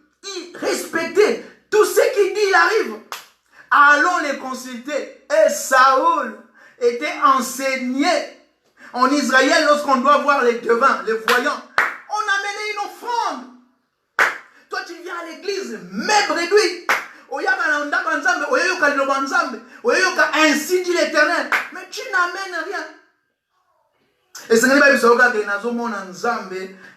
allons les consulter. Et Saoul était enseigné en Israël lorsqu'on doit voir les devins, les voyants. On amenait une offrande. Toi, tu viens à l'église, même réduit. Ainsi dit l'Éternel. Mais tu n'amènes rien. Et ce n'est pas que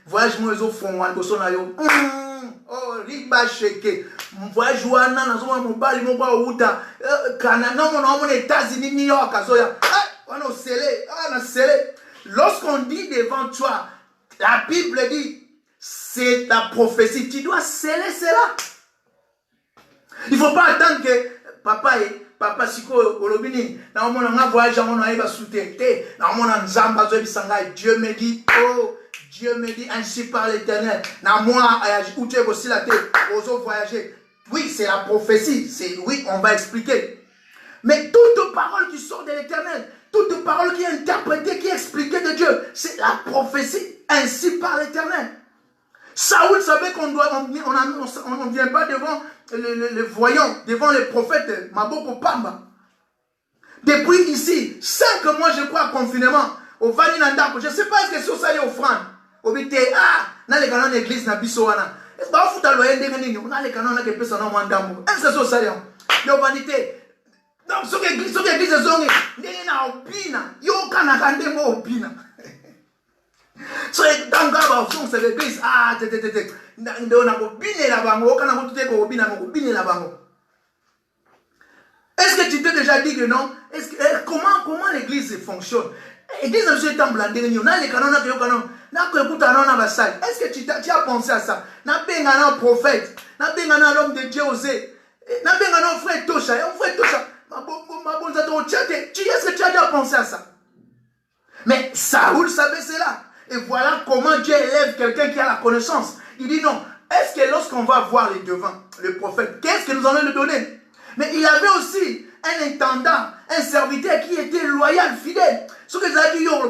voyage moi zo fond wan boso na yo oh riba sheke voyage wana na zo mobali mo ba uta kana na mo États-Unis New York azoya wana scellé na scellé. Lorsqu'on dit devant toi, la Bible dit c'est la prophétie, tu dois sceller cela. Il ne faut pas attendre que papa siko olobini na mona nga voyage on a ba souté na mona nzamba zo bisanga. Dieu me dit oh Dieu me dit ainsi par l'Éternel. Na moi où tu es aussi la tête aux voyager. Oui, c'est la prophétie, c'est oui, on va expliquer. Mais toute parole qui sort de l'Éternel, toute parole qui est interprétée, qui est expliquée de Dieu, c'est la prophétie ainsi par l'Éternel. Saoul savait qu'on ne vient pas devant les voyants, devant les prophètes, Maboko Pamba. Depuis ici, 5 mois, je crois, confinement, au Vani Nandako, je ne sais pas ce que c'est ça, les offrandes. Au BT, dans les canons d'église, na Bissoana. Est-ce que vous avez loyer d'ennemis? On a les canons qui peuvent s'en avoir d'amour. Est-ce que c'est ça, les vanité? Donc, ce que l'église est zonée, il y a un opina, il y a un opina. So dans gaba option c'est l'église on a combiner la bango quand on a tout combiner la bango. Est-ce que tu t'es déjà dit que non? Est-ce que comment l'église fonctionne? L'église monsieur est en blandé on a les canons na canon na ko écoute na basal. Est-ce que tu as pensé à ça? Na benga na prophète, na benga na l'homme de Dieu osé. Na benga na frère Tosha, ma bonne to chate. Est-ce que tu as déjà pensé à ça? Mais Saoul savait cela. Et voilà comment Dieu élève quelqu'un qui a la connaissance. Il dit non. Est-ce que lorsqu'on va voir les devants, le prophète, qu'est-ce que nous allons lui donner? Mais il avait aussi un intendant, un serviteur qui était loyal, fidèle. Ce que ça dit, oh,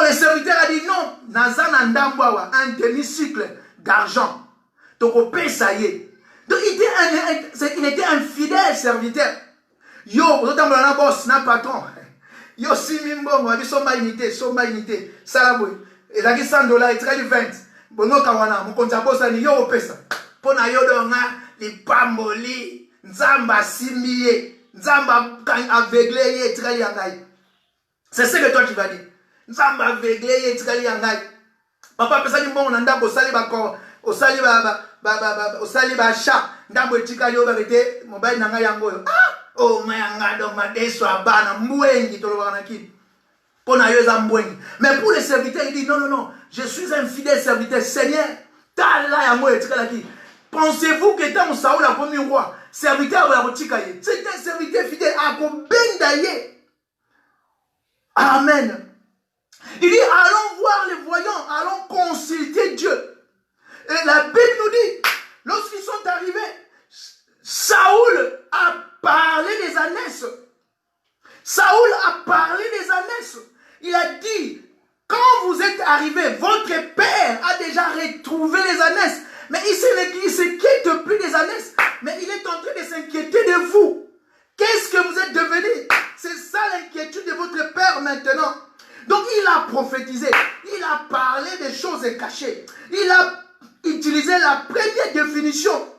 le serviteur a dit non. Un demi-cycle d'argent. Donc, il était un fidèle serviteur. Yo, vous êtes un boss, un patron. Yo, si mimbo, on dit somba unité. Salaboui. Et là, $100, il traite 20. Bono kawana, mon compte à boss, yo, au pesa. Pona yo, donga, les pamboli, nzamba simie, nzamba aveuglé, il traite yangai. C'est ce que toi tu vas dire. Nzamba aveuglé, il traite yangai. Papa, pesa ni bon, on anda, au sali bako, au sali ba chat, ndambo etika yo, barete, mobile nanga yango. Oh, mais pour les serviteurs, il dit non, je suis un fidèle serviteur. Seigneur, pensez-vous que tant Saoul a commis roi, serviteur c'est un serviteur fidèle à Bendaye. Amen. Il dit allons voir les voyants, allons consulter Dieu. Et la Bible nous dit, lorsqu'ils sont arrivés, Saoul a parlé des ânesses. Saoul a parlé des ânesses. Il a dit, quand vous êtes arrivés, votre père a déjà retrouvé les ânesses. Mais il ne s'inquiète plus des ânesses. Mais il est en train de s'inquiéter de vous. Qu'est-ce que vous êtes devenus? C'est ça l'inquiétude de votre père maintenant. Donc il a prophétisé. Il a parlé des choses cachées. Il a utilisé la première définition.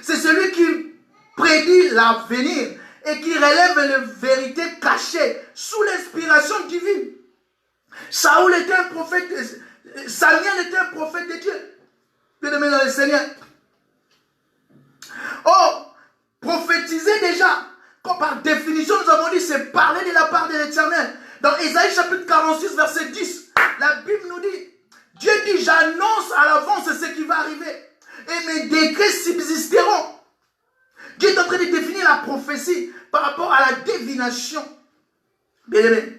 C'est celui qui prédit l'avenir et qui relève les vérités cachées sous l'inspiration divine. Saoul était un prophète, Samuel était un prophète de Dieu. Bien-aimé dans le Seigneur. Oh, prophétiser déjà, comme par définition nous avons dit, c'est parler de la part de l'Éternel. Dans Ésaïe chapitre 46, verset 10, la Bible nous dit, Dieu dit, j'annonce à l'avance ce qui va arriver et mes décrets subsisteront. Dieu est en train de définir la prophétie par rapport à la divination. Bien aimé.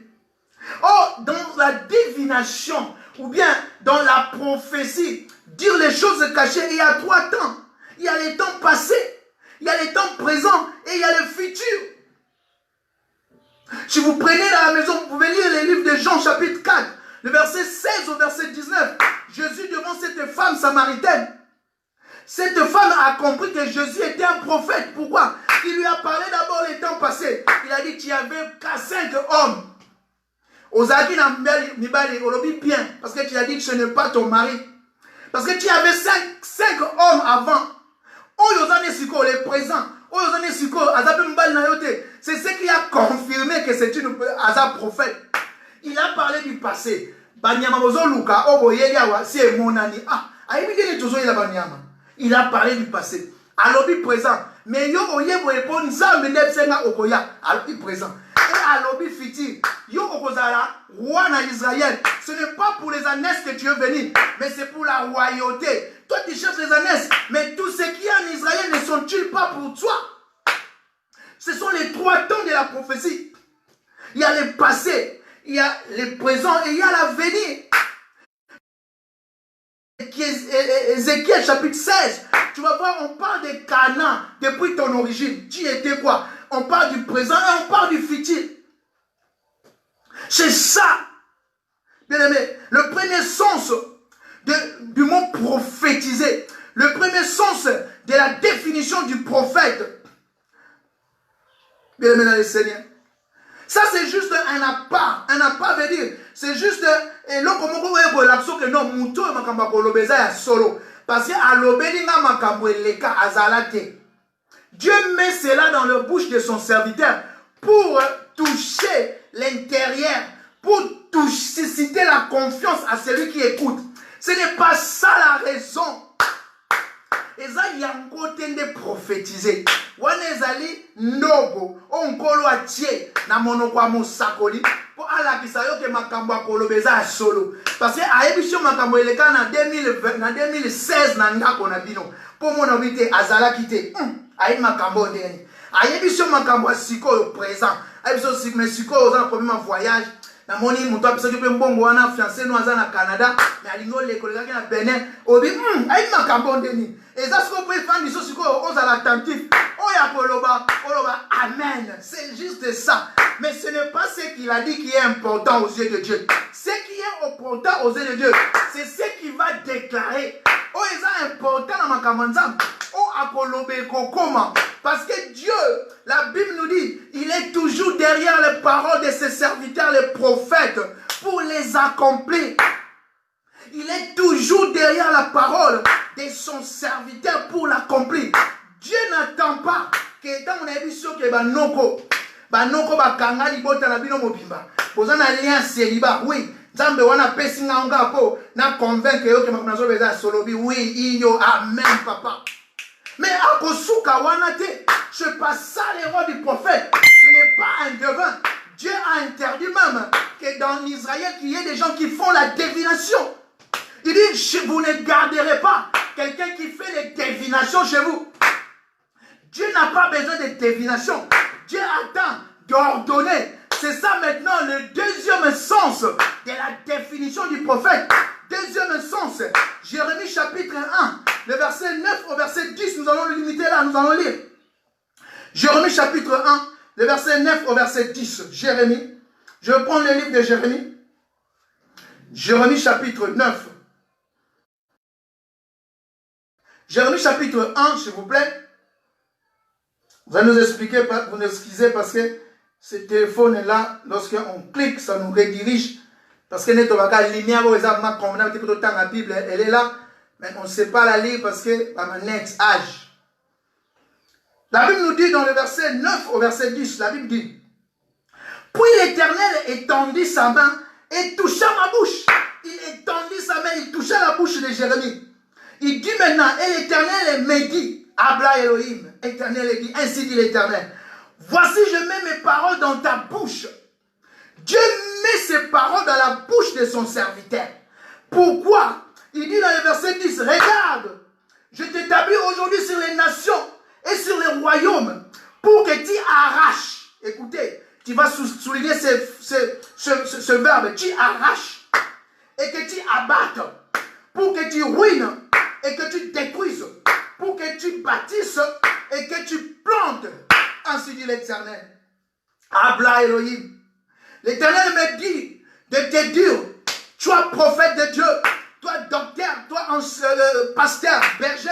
Oh, dans la divination, ou bien dans la prophétie, dire les choses cachées, il y a 3 temps. Il y a les temps passés, il y a les temps présents et il y a le futur. Si vous prenez dans la maison, vous pouvez lire les livres de Jean chapitre 4, le verset 16 au verset 19. Jésus devant cette femme samaritaine. Cette femme a compris que Jésus était un prophète. Pourquoi? Il lui a parlé d'abord les temps passés. Il a dit qu'il y avait 5 hommes. Ozaki na mibali olobi bien. Parce que tu as dit que ce n'est pas ton mari. Parce que tu avais 5 hommes avant. Les présents. C'est ce qui a confirmé que c'est une prophète. Il a parlé du passé. Il a parlé du passé. Alobi présent. Mais yo oyebo epon nzambe nebsenga okoya. Alobi présent. Et alobi fiti. Yo okozala roi na Israël. Ce n'est pas pour les ânesses que tu es venu, mais c'est pour la royauté. Toi tu cherches les ânesses, mais tout ce qui est en Israël ne sont-ils pas pour toi? Ce sont les 3 temps de la prophétie. Il y a le passé, il y a le présent et il y a l'avenir. Ézéchiel chapitre 16, tu vas voir, on parle de Canaan depuis ton origine. Tu étais quoi? On parle du présent et on parle du futur. C'est ça, bien aimé, le premier sens du mot prophétiser, le premier sens de la définition du prophète. Bien aimé dans le Seigneur. Ça c'est juste un appart. Un appart veut dire, c'est juste parce que Dieu met cela dans la bouche de son serviteur pour toucher l'intérieur, pour susciter la confiance à celui qui écoute. Ce n'est pas ça la raison. Et ça, il y a un côté de prophétiser. Wanezali nobo onkolo atie na monoko musakoli po ala kisayo ke makambo akolobeza solo parce que ayebiso makambo eleka na 2020 na 2016 na ndako na bino po mona bite azala kite ayi makambo ndeni ayebiso makambo sikoyo présent ayebiso sikoyo za premier voyage na moni muto apiso ke mbongo wana fiancé no aza na Canada na lingo lekoleka na Benin obi ayi makambo ndeni eza ce qu'on peut faire biso sikoyo ozala attentif. Amen. C'est juste ça. Mais ce n'est pas ce qu'il a dit qui est important aux yeux de Dieu. Ce qui est important aux yeux de Dieu, c'est ce qu'il va déclarer. Oh, c'est important dans ma kamanzam. Oh, akolobe kokoma. Parce que Dieu, la Bible nous dit, il est toujours derrière les paroles de ses serviteurs, les prophètes, pour les accomplir. Il est toujours derrière la parole de son serviteur pour l'accomplir. Dieu n'attend pas que dans mon émission que banoko bakanga libota na bino mobimba. Bozana lien célibat. Oui, Nzambe wana pesinga onga po na convaincre yo que makonazo beza solobi. Oui, iyo amen papa. Mais akosuka wana te, c'est pas ça les rois du prophète. Ce n'est pas un devin. Dieu a interdit même que dans Israël qu'il y ait des gens qui font la divination. Il dit, vous ne garderez pas quelqu'un qui fait les divinations chez vous. Dieu n'a pas besoin de divination. Dieu attend d'ordonner. C'est ça maintenant le deuxième sens de la définition du prophète. Deuxième sens, Jérémie chapitre 1, le verset 9 au verset 10, nous allons le limiter là, nous allons lire. Jérémie chapitre 1, le verset 9 au verset 10. Jérémie, je vais prendre le livre de Jérémie. Jérémie chapitre 9. Jérémie chapitre 1, s'il vous plaît. Vous allez nous expliquer, vous nous excusez parce que ce téléphone est là, lorsqu'on clique, ça nous redirige. Parce que la lumière, la Bible, elle est là, mais on ne sait pas la lire parce que à next âge. La Bible nous dit dans le verset 9 au verset 10, la Bible dit, puis l'Éternel étendit sa main et toucha ma bouche. Il étendit sa main, il toucha la bouche de Jérémie. Il dit maintenant, et l'Éternel me dit, Abla Elohim, Éternel dit, ainsi dit l'Éternel, voici je mets mes paroles dans ta bouche. Dieu met ses paroles dans la bouche de son serviteur. Pourquoi? Il dit dans le verset 10, regarde, je t'établis aujourd'hui sur les nations et sur les royaumes pour que tu arraches. Écoutez, tu vas souligner ce verbe, tu arraches et que tu abattes, pour que tu ruines et que tu détruises, pour que tu bâtisses et que tu plantes. Ainsi dit l'Éternel. Abla Elohim. L'Éternel me dit de te dire, toi prophète de Dieu, toi docteur, toi pasteur, berger,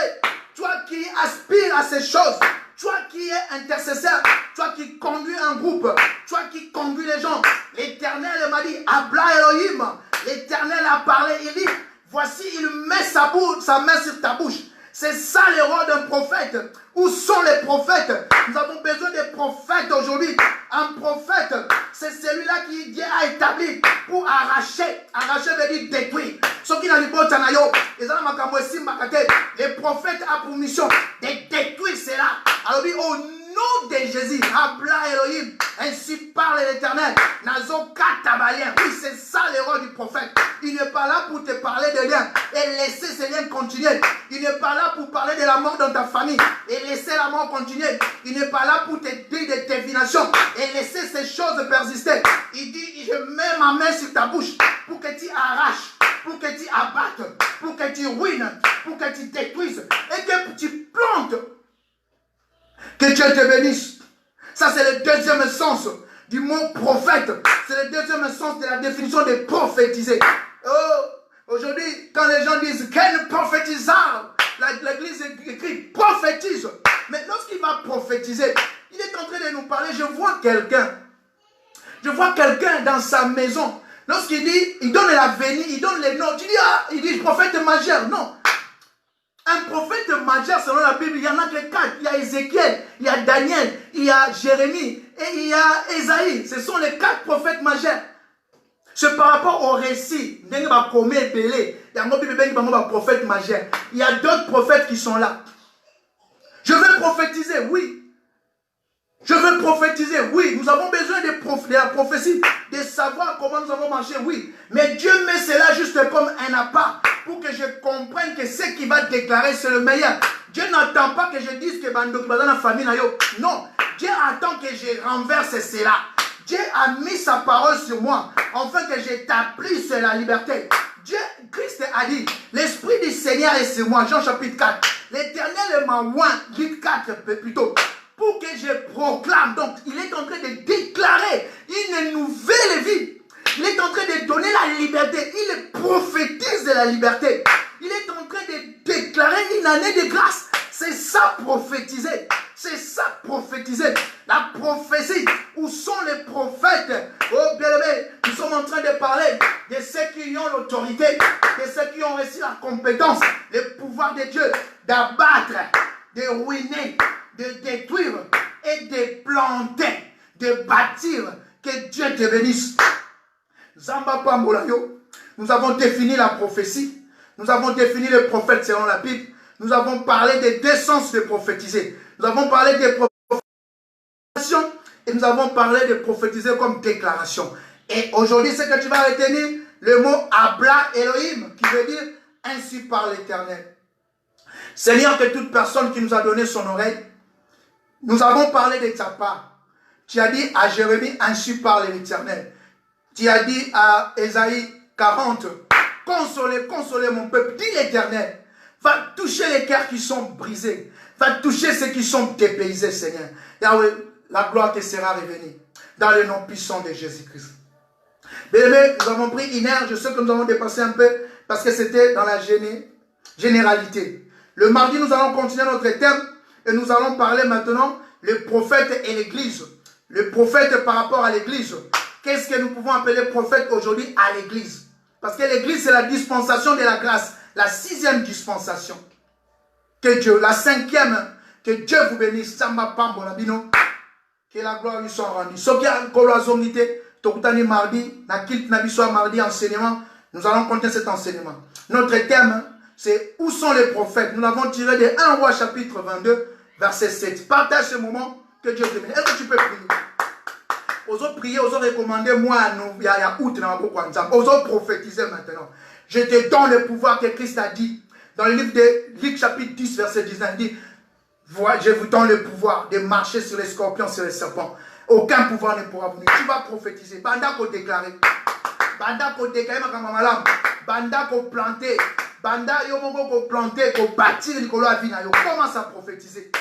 toi qui aspires à ces choses, toi qui es intercesseur, toi qui conduis un groupe, toi qui conduis les gens, l'Éternel m'a dit, Abla Elohim, l'Éternel a parlé, il dit, voici, il met sa main sur ta bouche. C'est ça le rôle d'un prophète. Où sont les prophètes? Nous avons besoin des prophètes aujourd'hui. Un prophète, c'est celui-là qui Dieu a établi pour arracher. Arracher veut dire détruire. Ce qui n'a pas les prophètes ont pour mission de détruire cela. Alors dit au nom de Jésus, Abla Elohim, ainsi parle l'Éternel. Nazo Katabalien. Oui, c'est ça le rôle du prophète. Il n'est pas là pour te parler de liens et laisser ces liens continuer. Il n'est pas là pour parler de la mort dans ta famille et laisser la mort continuer. Il n'est pas là pour te dire des divinations et laisser ces choses persister. Il dit, je mets ma main sur ta bouche pour que tu arraches, pour que tu abattes, pour que tu ruines, pour que tu détruises et que tu plantes. Que Dieu te bénisse. Ça, c'est le deuxième sens du mot prophète. C'est le deuxième sens de la définition de prophétiser. Oh, aujourd'hui, quand les gens disent qu'elle prophétisard, l'église écrit prophétise. Mais lorsqu'il va prophétiser, il est en train de nous parler. Je vois quelqu'un dans sa maison. Lorsqu'il dit, il donne l'avenir, il donne les noms. Tu dis, ah, il dit prophète majeur. Non. Un prophète majeur, selon la Bible, il y en a que 4. Il y a Ézéchiel, il y a Daniel, il y a Jérémie et il y a Ésaïe. Ce sont les 4 prophètes majeurs. C'est par rapport au récit. Il y a un prophète majeur. Il y a d'autres prophètes qui sont là. Je veux prophétiser, oui. Je veux prophétiser, oui. Nous avons besoin de la prophétie, de savoir comment nous avons marché, oui. Mais Dieu met cela juste comme un appât pour que je comprenne que ce qu'il va déclarer, c'est le meilleur. Dieu n'attend pas que je dise que dans la famille, non. Dieu attend que je renverse cela. Dieu a mis sa parole sur moi, afin que j'établisse la liberté. Dieu, Christ a dit, l'Esprit du Seigneur est sur moi, Jean chapitre 4. L'Éternel m'a oint, Luc 4 plutôt, pour que je proclame. Donc, il est en train de déclarer une nouvelle vie. Il est en train de donner la liberté. Il prophétise de la liberté. Il est en train de déclarer une année de grâce. C'est ça prophétiser. C'est ça prophétiser. La prophétie. Où sont les prophètes? Oh bien-aimé, nous sommes en train de parler de ceux qui ont l'autorité, de ceux qui ont reçu la compétence, le pouvoir de Dieu d'abattre, de ruiner, de détruire et de planter, de bâtir. Que Dieu te bénisse. Zamba Pambolayo, nous avons défini la prophétie, nous avons défini le prophète selon la Bible, nous avons parlé des 2 sens de prophétiser. Nous avons parlé des prophétisations et nous avons parlé de prophétiser comme déclaration. Et aujourd'hui, ce que tu vas retenir, le mot Abla Elohim, qui veut dire ainsi par l'Éternel. Seigneur, que toute personne qui nous a donné son oreille, nous avons parlé de ta part. Tu as dit à Jérémie, ainsi parle l'Éternel. Tu as dit à Ésaïe 40, consolez, consolez mon peuple, dit l'Éternel. Va toucher les cœurs qui sont brisés. Va toucher ceux qui sont dépaysés, Seigneur. Yahweh, la gloire te sera revenue. Dans le nom puissant de Jésus-Christ. Bien-aimés, nous avons pris une heure. Je sais que nous avons dépassé un peu parce que c'était dans la généralité. Le mardi, nous allons continuer notre thème et nous allons parler maintenant le prophète et l'église. Le prophète par rapport à l'église. Qu'est-ce que nous pouvons appeler prophète aujourd'hui à l'église? Parce que l'église, c'est la dispensation de la grâce. La 6e dispensation. Que Dieu, la 5e, que Dieu vous bénisse. Que la gloire lui soit rendue. Ce qui a encore la zonité, mardi enseignement, nous allons continuer cet enseignement. Notre thème, c'est où sont les prophètes? Nous l'avons tiré de 1 Roi chapitre 22, verset 7. Partage ce moment, que Dieu te bénisse. Est-ce que tu peux prier? Osons prier, osons recommander, moi, il y a osons prophétiser maintenant. Je te donne le pouvoir que Christ a dit. Dans le livre de Luc chapitre 10, verset 19, il dit, je vous donne le pouvoir de marcher sur les scorpions, sur les serpents. Aucun pouvoir ne pourra vous nuire. Tu vas prophétiser. Banda ko déclarer. Banda ko déclarer, banda ko planter. Banda yomongo ko planter, ko bâtir l'icolo à vina. Commence à prophétiser.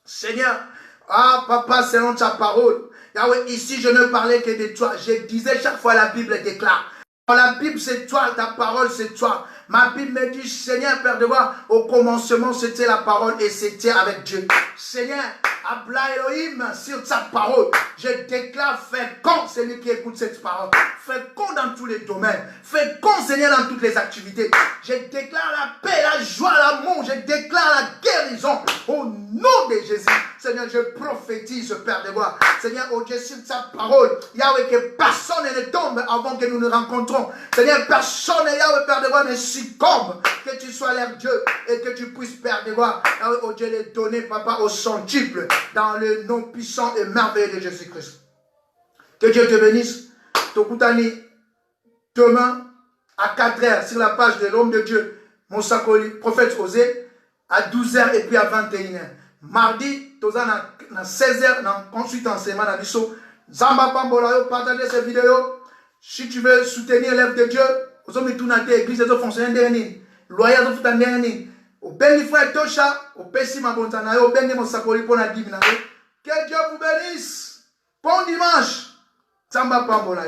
Seigneur, ah papa, selon ta parole. Yahweh, ici je ne parlais que de toi. Je disais chaque fois la Bible déclare. La Bible, c'est toi, ta parole, c'est toi. Ma Bible me dit, Seigneur, Père de gloire, au commencement, c'était la parole et c'était avec Dieu. Seigneur, Abla Elohim, sur ta parole, je déclare fécond celui qui écoute cette parole. Fécond dans tous les domaines. Fécond, Seigneur, dans toutes les activités. Je déclare la paix, la joie, l'amour. Je déclare la guérison au nom de Jésus. Seigneur, je prophétise, Père de gloire. Seigneur, oh Dieu, sur ta parole, Yahweh, que personne ne tombe avant que nous nous rencontrons. Seigneur, personne, Yahweh, Père de gloire, ne succombe. Que tu sois leur Dieu et que tu puisses, Père de gloire, Yahweh, oh Dieu, les donner, Papa, au centuple, dans le nom puissant et merveilleux de Jésus-Christ. Que Dieu te bénisse. Tokutani, demain, à 4h, sur la page de l'homme de Dieu, mon Sakoli, prophète Osée, à 12h et puis à 21h. Mardi, toza na 16h, dans consulte enseignement na biso. Zamba Pambola, partagez cette vidéo. Si tu veux soutenir l'œuvre de Dieu, aux hommes tout na l'église, les autres fonctionnaires derniers. Loyer, les autres derniers. Au béni frère Tosha, au pessi ma bontana, au béni mon Sakoli pour la dimina. Que Dieu vous bénisse. Bon dimanche. Zamba Pambola.